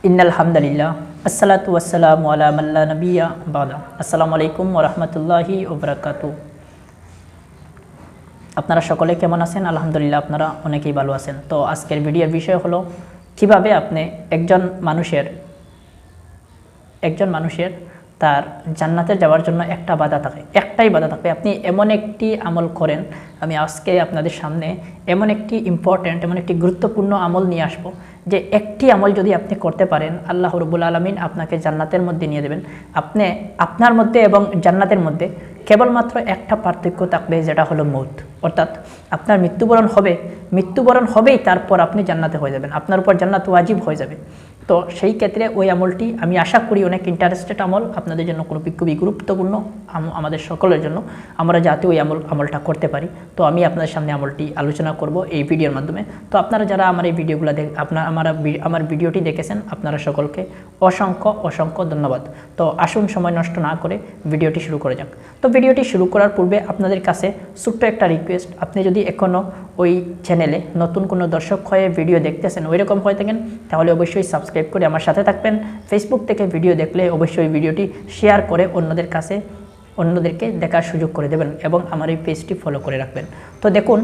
ইন্নাল হামদুলিল্লাহ আসসালাতু ওয়াসসালামু আলা মান লা নাবিয়্যা বাদা। আসসালামু আলাইকুম ওয়া রাহমাতুল্লাহি ওয়া বারাকাতুহু। আপনারা সকলে কেমন আছেন? আলহামদুলিল্লাহ আপনারা অনেকেই ভালো আছেন। তো আজকের ভিডিওর বিষয় হলো কিভাবে আপনি একজন মানুষের তার জান্নাতে যাওয়ার জন্য একটাই বাধা থাকে। আপনি এমন একটি আমল করেন, আমি আজকে আপনাদের সামনে এমন একটি গুরুত্বপূর্ণ আমল নিয়ে আসব, যে একটি আমল যদি আপনি করতে পারেন, আল্লাহ রাব্বুল আলামিন আপনাকে জান্নাতের মধ্যে নিয়ে দেবেন। আপনার মধ্যে এবং জান্নাতের মধ্যে কেবলমাত্র একটা পার্থক্য থাকবে, যেটা হলো মৌত। অর্থাৎ আপনার মৃত্যুবরণ হবেই, তারপর আপনি জান্নাতে হয়ে যাবেন, আপনার উপর জান্নাত ওয়াজিব হয়ে যাবে। তো সেই ক্ষেত্রে ওই আমলটি আমি আশা করি অনেক ইন্টারেস্টেড আমল, আপনাদের জন্য খুবই গুরুত্বপূর্ণ, আমাদের সকলের জন্য, আমরা যাতে ওই আমলটা করতে পারি। তো আমি আপনাদের সামনে আমলটি আলোচনা করব এই ভিডিওর মাধ্যমে। তো আপনারা যারা আমার এই ভিডিওগুলো আমার ভিডিওটি দেখেছেন, আপনারা সকলকে অসংখ্য ধন্যবাদ। তো আসুন সময় নষ্ট না করে ভিডিওটি শুরু করা যাক। তো ভিডিওটি শুরু করার পূর্বে আপনাদের কাছে ছোট্ট একটা রিকোয়েস্ট, আপনি যদি এখনও ওই চ্যানেলে নতুন কোনো দর্শক হয়ে ভিডিও দেখতেছেন, ওই রকম হয়ে থাকেন, তাহলে অবশ্যই সাবস্ক্রাইব করে আমার সাথে থাকবেন। ফেসবুক থেকে ভিডিও দেখলে অবশ্যই ভিডিওটি শেয়ার করে অন্যদেরকে দেখার সুযোগ করে দেবেন এবং আমার এই পেজটি ফলো করে রাখবেন। তো দেখুন,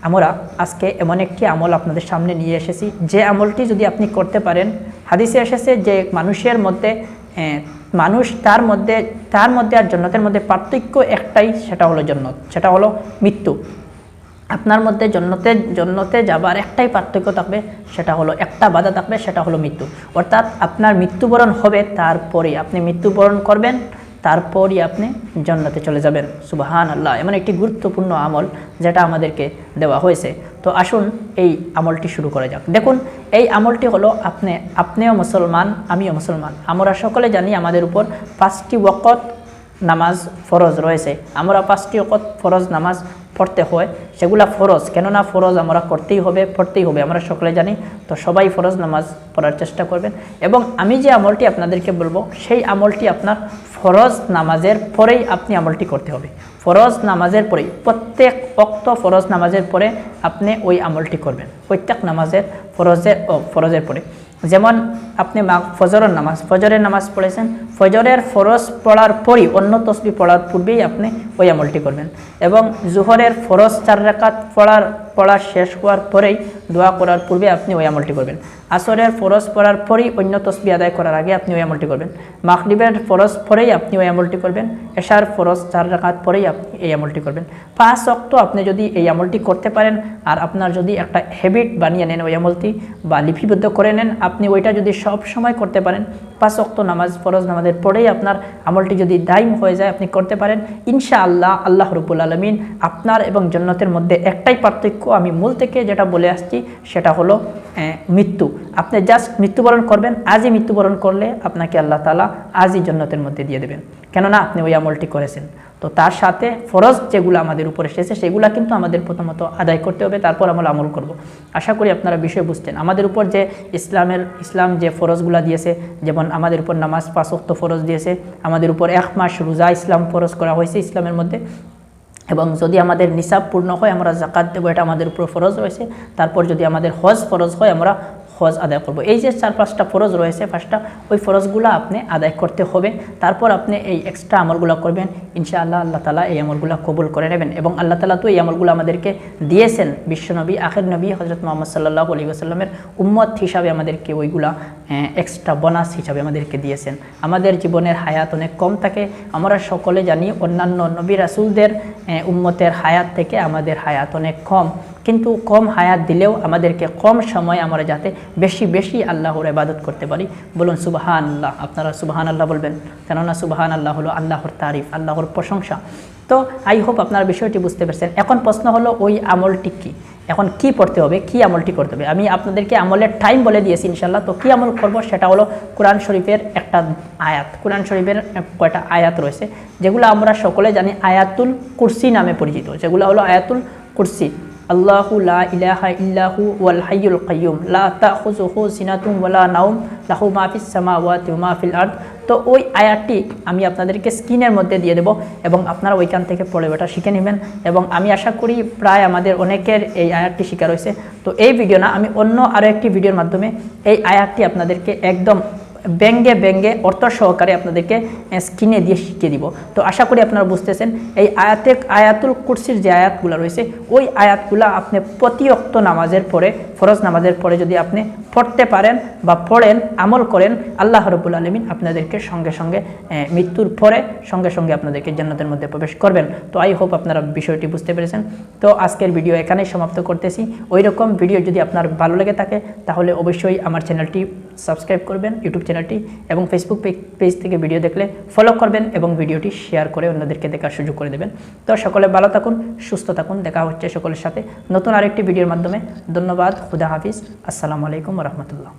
আমরা আজকে এমন একটি আমল আপনাদের সামনে নিয়ে এসেছি, যে আমলটি যদি আপনি করতে পারেন, হাদিসে এসেছে যে মানুষ তার মধ্যে আর জান্নাতের মধ্যে পার্থক্য একটাই, সেটা হলো মৃত্যু। আপনার মধ্যে জন্নতে যাবার একটাই পার্থক্য থাকবে, সেটা হলো একটা বাধা থাকবে, সেটা হলো মৃত্যু। অর্থাৎ আপনার মৃত্যুবরণ হবে, তারপরে আপনি মৃত্যুবরণ করবেন, তারপরই আপনি জান্নাতে চলে যাবেন। সুবহানাল্লাহ, এমন একটি গুরুত্বপূর্ণ আমল যেটা আমাদেরকে দেওয়া হয়েছে। তো আসুন এই আমলটি শুরু করা যাক। দেখুন, এই আমলটি হলো আপনিও মুসলমান, আমিও মুসলমান, আমরা সকলে জানি আমাদের উপর 5টি ওয়াক্ত নামাজ ফরজ রয়েছে। আমরা 5টি ওয়াক্ত ফরজ নামাজ পড়তে হয়, সেগুলা ফরজ, কেননা ফরজ আমরা পড়তেই হবে, আমরা সকলে জানি। তো সবাই ফরজ নামাজ পড়ার চেষ্টা করবেন। এবং আমি যে আমলটি আপনাদেরকে বলবো, সেই আমলটি আপনার ফরজ নামাজের পরেই আপনি আমলটি করতে হবে। ফরজ নামাজের পরেই, প্রত্যেক ওয়াক্ত ফরজ নামাজের পরে আপনি ওই আমলটি করবেন, প্রত্যেক নামাজের ফরজের পরে। যেমন আপনি ফজরের নামাজ পড়েছেন, ফজরের ফরজ পড়ার পরই, অন্য তসবিহ পড়ার পূর্বেই আপনি ওই আমলটি করবেন। এবং জোহরের ফরজ 4 রাকাত পড়া শেষ হওয়ার পরেই, দোয়া করার পূর্বে আপনি ওই আমলটি করবেন। আসরের ফরজ পড়ার পরেই, অন্য তসবিহ আদায় করার আগে আপনি ওই আমলটি করবেন। মাগরিবের ফরজ পরেই আপনি ওই আমলটি করবেন। এশার ফরজ 4 রাকাত পরেই আপনি এই আমলটি করবেন। 5 ওয়াক্ত আপনি যদি এই আমলটি করতে পারেন, আর আপনার যদি একটা হ্যাবিট বানিয়ে নেন ওই আমলটি, বা লিপিবদ্ধ করে নেন, আপনি ওইটা যদি সব সময় করতে পারেন, 5 ওয়াক্ত নামাজ ফরজ নামাজের পরেই আপনার আমলটি যদি দায়ম হয়ে যায়, আপনি করতে পারেন, ইনশাআল্লাহ আল্লাহ রাব্বুল আলামিন আপনার এবং জান্নাতের মধ্যে একটাই পার্থক্য, আমি মূল থেকে যেটা বলে আসছি, সেটা হলো মৃত্যু। আপনি জাস্ট মৃত্যুবরণ করবেন, আজই মৃত্যুবরণ করলে আপনাকে আল্লাহ তাআলা আজই জান্নাতের মধ্যে দিয়ে দেবেন, কেননা আপনি ওই আমলটি করেছেন। তো তার সাথে ফরজ যেগুলো আমাদের উপর এসেছে, সেগুলো কিন্তু আমাদের প্রথমত আদায় করতে হবে, তারপর আমরা আমল করব। আশা করি আপনারা বিষয় বুঝছেন। আমাদের উপর যে ইসলাম যে ফরজগুলো দিয়েছে, যেমন আমাদের উপর নামাজ 5 ওয়াক্ত ফরজ দিয়েছে, আমাদের উপর 1 মাস রোজা ইসলাম ফরজ করা হয়েছে ইসলামের মধ্যে, এবং যদি আমাদের নিসাব পূর্ণ হয় আমরা যাকাত দেবো, এটা আমাদের উপর ফরজ রয়েছে। তারপর যদি আমাদের হজ ফরজ হয়, আমরা হজ আদায় করব। এই যে 4-5টা ফরজ রয়েছে, 5টা, ওই ফরজগুলো আপনি আদায় করতে হবে। তারপর আপনি এই এক্সট্রা আমলগুলো করবেন, ইনশাআল্লাহ আল্লাহ তাআলা এই আমলগুলো কবুল করে নেবেন। এবং আল্লাহ তাআলা তো এই আমলগুলো আমাদেরকে দিয়েছেন, বিশ্বনবী আখির নবী হযরত মুহাম্মদ সাল্লাল্লাহু আলাইহি ওয়াসাল্লামের উম্মত হিসাবে আমাদেরকে ওইগুলা এক্সট্রা বোনাস হিসাবে আমাদেরকে দিয়েছেন। আমাদের জীবনের হায়াত অনেক কম থাকে, আমরা সকলে জানি অন্যান্য নবী রাসূলদের উম্মতের হায়াত থেকে আমাদের হায়াত অনেক কম, কিন্তু কম হায়াত দিলেও আমাদেরকে কম সময় আমরা যাতে বেশি আল্লাহর ইবাদত করতে পারি। বলুন সুবহানাল্লাহ, আপনারা সুবহানাল্লাহ বলবেন, কেননা সুবহানাল্লাহ হলো আল্লাহর তারিফ, আল্লাহর প্রশংসা। তো আই হোপ আপনারা বিষয়টি বুঝতে পারছেন। এখন প্রশ্ন হলো ওই আমলটি কি, এখন কি পড়তে হবে, কি আমলটি করতে হবে। আমি আপনাদেরকে আমলের টাইম বলে দিয়েছি ইনশাআল্লাহ। তো কি আমল করব, সেটা হলো কোরআন শরীফের একটা আয়াত। কোরআন শরীফের কয়টা আয়াত রয়েছে, যেগুলো আমরা সকলে জানি আয়াতুল কুরসি নামে পরিচিত, যেগুলো হলো আয়াতুল কুরসি। আল্লাহু লা ইলাহা ইল্লাহু ওয়াল হাইয়ুল কাইয়ুম লা তাখুযুহু সিনাতুন ওয়ালা নাওম লাহু মা ফিস সামাওয়াতি ওয়া মা ফিল আরদ। তো ওই আয়াতটি আমি আপনাদেরকে স্ক্রিনের মধ্যে দিয়ে দেব এবং আপনারা ওইখান থেকে পড়ে ওটা শিখে নেবেন। এবং আমি আশা করি প্রায় আমাদের অনেকের এই আয়াতটি শিখা রয়েছে। তো এই ভিডিও না, আমি অন্য আরও একটি ভিডিওর মাধ্যমে এই আয়াতটি আপনাদেরকে একদম ব্যঙ্গে অর্থ সহকারে আপনাদেরকে স্ক্রিনে দিয়ে শিখিয়ে দিব। তো আশা করি আপনারা বুঝতেছেন এই আয়াতুল কুরসির যে আয়াতগুলো রয়েছে ওই আয়াতগুলো আপনি প্রতি ওয়াক্ত নামাজের পরে, ফরজ নামাজের পরে যদি আপনি পড়তে পারেন বা পড়েন, আমল করেন, আল্লাহ রাব্বুল আলামিন আপনাদেরকে সঙ্গে সঙ্গে মৃত্যুর পরে সঙ্গে সঙ্গে আপনাদেরকে জান্নাতের মধ্যে প্রবেশ করবেন। তো আই হোপ আপনারা বিষয়টি বুঝতে পেরেছেন। তো আজকের ভিডিও এখানেই সমাপ্ত করতেছি। ওই রকম ভিডিও যদি আপনার ভালো লেগে থাকে তাহলে অবশ্যই আমার চ্যানেলটি সাবস্ক্রাইব করবেন, ইউটিউব চ্যানেলটি, এবং ফেসবুক পেজ থেকে ভিডিও দেখলে ফলো করবেন এবং ভিডিওটি শেয়ার করে অন্যদেরকে দেখার সুযোগ করে দেবেন। তো সকলে ভালো থাকুন, সুস্থ থাকুন, দেখা হচ্ছে সকলের সাথে নতুন আরেকটি ভিডিওর মাধ্যমে। ধন্যবাদ, খুদা হাফিজ, আসসালামু আলাইকুম ওয়া রাহমাতুল্লাহ।